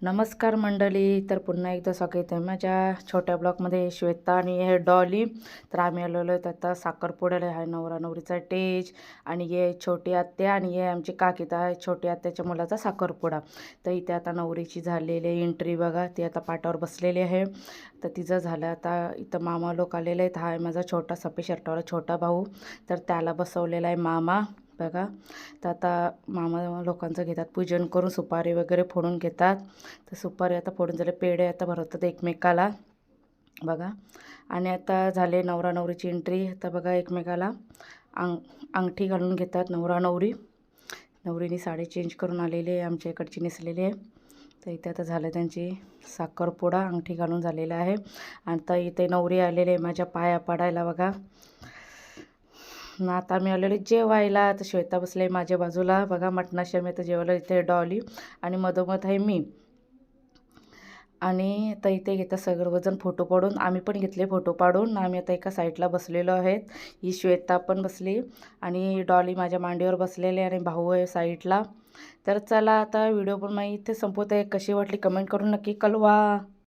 नमस्कार मंडळी. तर पुन्हा एकदा स्वागत आहे माझ्या छोट्या ब्लॉगमध्ये. श्वेता आणि हे डॉली. तर आम्ही आलेलो आहेत आता साखरपुड्याला. आहे नवरा नवरीचा टेज आणि ये छोटी आत्या आणि ये आमची काकीता आहे छोटी आत्याच्या मुलाचा साखरपुडा. तर इथे आता नवरीची झालेली एंट्री बघा. ती आता पाटावर बसलेली आहे. तर तिचं झालं आता. इथं मामा लोक आलेले आहेत. हा आहे माझा छोटा सफेद शर्टावाला छोटा भाऊ. तर त्याला बसवलेला आहे मामा बघा. तर आता मामा लोकांचं घेतात पूजन करून, सुपारी वगैरे फोडून घेतात. तर सुपारी आता फोडून झाले, पेढे आता भरवतात एकमेकाला बघा. आणि आता झाले नवरा नवरीची एंट्री. आता बघा एकमेकाला अंगठी घालून घेतात नवरा नवरी. नवरीने साडी चेंज करून आलेली आहे, आमच्या इकडची नेसलेली आहे. तर इथे आता झालं त्यांची साखरपुडा, अंगठी घालून झालेला आहे. आता इथे नवरी आलेली आहे माझ्या पाया पडायला बघा. ना आता मी आलेले जेवायला. तर श्वेता बसले माझ्या बाजूला बघा. मटणाशी आम्ही आता जेवायला. इथे डॉली आणि मधोमध आहे मी. आणि आता इथे घेतात सर्वजण फोटो पाडून. आम्ही पण घेतले फोटो पाडून. आम्ही आता एका साईडला बसलेलो आहेत. ही श्वेता पण बसली आणि डॉली माझ्या मांडीवर बसलेले आणि भाऊ आहे साईडला. तर चला आता व्हिडिओ पण मी इथे संपवते. कशी वाटली कमेंट करून नक्की कळवा.